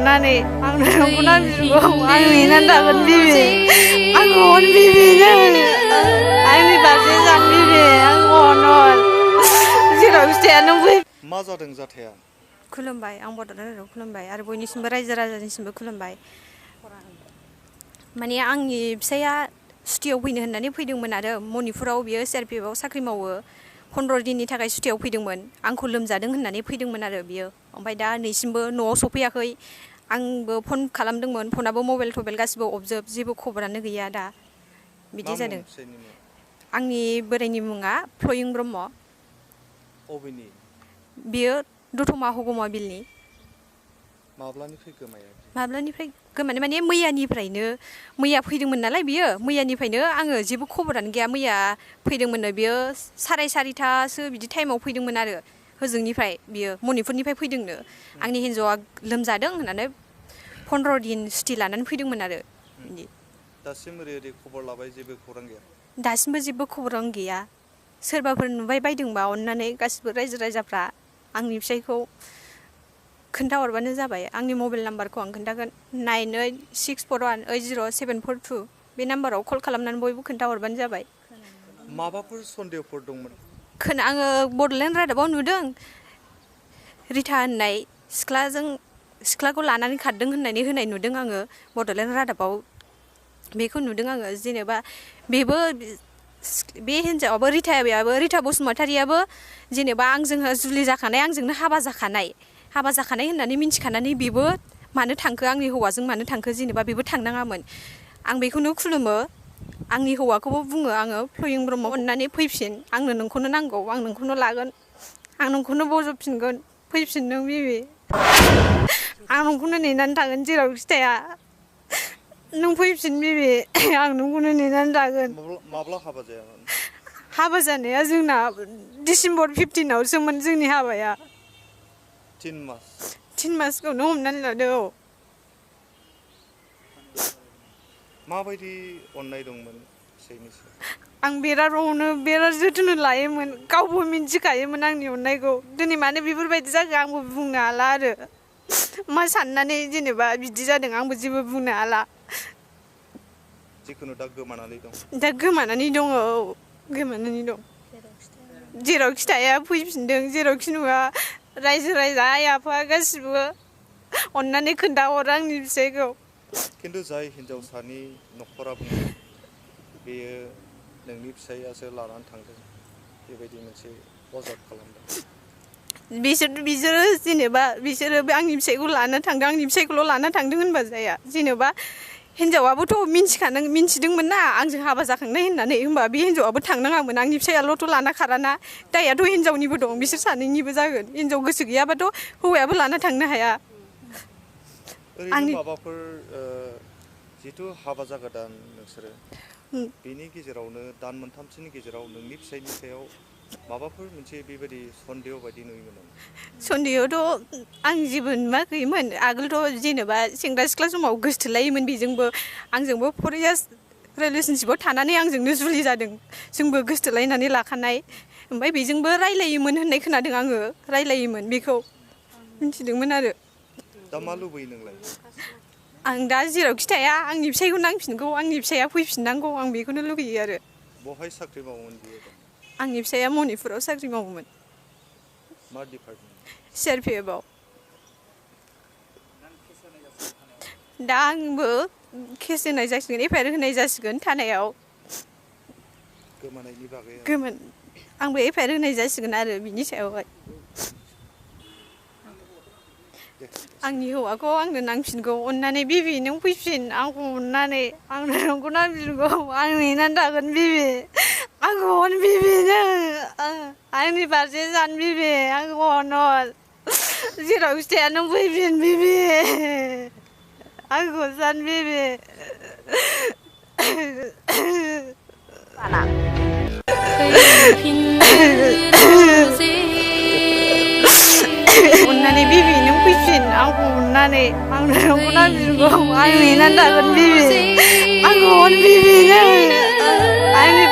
अननानै आंनो नोंखौ नांफिनगौ आं नेनानै थागोन बिबि आंखौ अन बिबि आंनि फारसे सान बिबि आंखौ अन जेरावखि थाया नों फै मा जादों जाथाया खुलुमबाय आं बड'लेण्ड रादाबआव खुलुमबाय आरो बयनिसिमबो रायजो राजानिसिमबो खुलुमबाय माने आंनि फिसाया सुटियाव फैनो होननानै फैदोंमोन आरो मणिपुराव बियो सिआरपिएफआव साख्रि मावो 15 दिननि थाखाय सुटियाव फैदोंमोन आंखौ लोमजादों होननानै फैदोंमोन आरो बियो ओमफ्राय दा नैसिमबो न'आव सफैयाखै आंबो फन खालामदोंमोन फनाबो मबाइल थबाइल गासिबो अफजोब जेबो खबरानो गैया दा बिदि जादों आंनि बोराइनि मुङा फ्लयिं ब्रह्म अबेनि बियो दतमा हगमा बिलनि माब्लानिफ्राय गोमाया माब्लानिफ्राय गोमानाय माने मैयानिफ्रायनो मैया फैदोंमोन नालाय बियो मैयानिफ्रायनो आङो जेबो खबरानो गैया मैया फैदोंमोननो बियो 4:30 बिदि टाइमाव फैदोंमोन आरो होजोंनिफ्राय बियो मणिपुरनिफ्राय फैदोंनो आंनि हिन्जावा लोमजादों होननानै 15 दिन सुटि लानानै फैदोंमोन आरो बिदि दासिम ओरै खबर लाबाय जेबो खौरां गैया दासिमबो जेबो खौरां गैया सोरबाफोर नुबाय बायदोंबा अननानै गासिबो रायजो राजाफ्रा आंनि फिसायखौ खोन्थाहरबानो जाबाय आंनि मबाइल नाम्बारखौ आं खोन्थागोन 9864180742 बे नाम्बाराव कल खालामनानै बयबो खोन्थाहरबानो जाबाय माबाफोर सन्देहफोर दंमोन आङो बड'लेण्ड रादाबाव नुदों रिता होननाय सिख्लाखौ लानानै खारदों होननानै होनाय नुदों आङो बड'लेण्ड रादाबाव बेखौ नुदों आङो जेनेबा बेबो बे हिन्जावाबो रिता बसुमतारियाबो जेनेबा आंजों जुलि जाखानाय आंजोंनो हाबा जाखानाय होननानै मिन्थिखानानै बेबो मानो थांखो आंनि हौवाजों मानो थांखो जेनेबा बेबो थांनाङामोन आं बेखौनो खुलुमो आंनि हौवाखौबो बुङो आङो फ्लयिं ब्रह्म अननानै फैफिन आंनो नोंखौनो नांगौ आं नोंखौनो लागोन आं नोंखौनो बजबफिनगोन फैफिन नों बिबि आं नोंखौनो नेनानै थागोन जेरावखि थाया नों फैफिन बिबि आं नोंखौनो नेनानै थागोन माब्ला हाबा जायामोन हाबा जानाया जोंना डिसेम्बर 15आवसोमोन जोंनि हाबाया 3 मासखौनो हमनानै लादो माबायदि अननाय दंमोन आं बिराद अनो बिराद जोथोन लायोमोन गावबो मिन्थिखायोमोन आंनि अननायखौ दिनै मानो बेफोरबायदि जाखो आंबो बुंनो हाला आरो मा साननानै जेनेबा बिदि जादों आंबो जेबो बुंनो हाला जिखुनु दा गोमानानै दं गोमानानै दं जेरावखि थाया फैफिनदों जेरावखि नुवा रायजो राजा आइ आफा गासिबो अननानै खोन्थाहर आंनि फिसायखौ खिन्थु जाय हिन्जावसानि न'खरा बुङो बेयो नोंनि फिसायासो लानानै थांदों बेबायदि मोनसे अजद खालामदों बिसोरो जेनेबा बिसोरो आंनि फिसायखौ लाना थांदों आंनि फिसायखौल' लाना थांदों होनबा जाया जेनेबा हिन्जावाबोथ' मिन्थिदोंमोन ना आंजों हाबा जाखांनाय होननानै होमबा बे हिन्जावाबो थांनाङामोन आंनि फिसायाल'थ' लाना खाराना दायाथ' हिन्जावनिबो दं बिसोर सानैनिबो जागोन हिन्जाव गोसो गैयाबाथ' हौवायाबो लाना थांनो हाया ओरैनो माबाफोर जिहेथु हाबा जागोदान नोंसोरो बेनि गेजेरावनो दान मोनथामसोनि गेजेराव नोंनि फिसायनि सायाव माबाफोर मोनसे बेबायदि सन्देह बायदि नुयोमोन सन्देहआवथ' आं जेबो नुवाखैमोन आगोलथ' जेनेबा सेंग्रा सिख्ला समाव गोसथोलायोमोन बेजोंबो आंजोंबो 4 इयार्स रिलेसनशिपआव थानानै आंजोंनो जुलि जादों जोंबो गोसथोलायनानै लाखानाय ओमफ्राय बेजोंबो रायलायोमोन होननाय खोनादों आङो रायलायोमोन बेखौ मिन्थिदोंमोन आरो दा मा लुबैयो नोंलाय आं दा जेरावखि थाया आंनि फिसायखौ नांफिनगौ आंनि फिसाया फैफिननांगौ आं बेखौनो लुगैयो आरो बहाय साख्रि मावोमोन बियो आंनि फिसाया मणिपुराव साख्रि मावोमोन मा डिपार्टमेन्ट सिआरपिएफआव दा आंबो केस होनाय जासिगोन एफआइआर होनाय जासिगोन थानायाव गोमानायनि बागै आंबो एफआइआर होनाय जासिगोन आरो बिनि सायावहाय आंनि हौवाखौ आंनो नांफिनगौ अननानै बिबि नों फैफिन आंखौ अननानै आंनो नोंखौ नांफिनगौ आं नेनानै थागोन बिबि आंखौ अन बिबि आंनि फारसे सान बिबि आंखौ अन जेरावखि थाया नों फैफिन बिबि आंखौ सान बिबि अननानै बिबि नों फैफिन आंखौ अननानै आंनो नोंखौ नांफिनगौ आं नेनानै थागोन बिबि आंखौ अन बिबि आंनि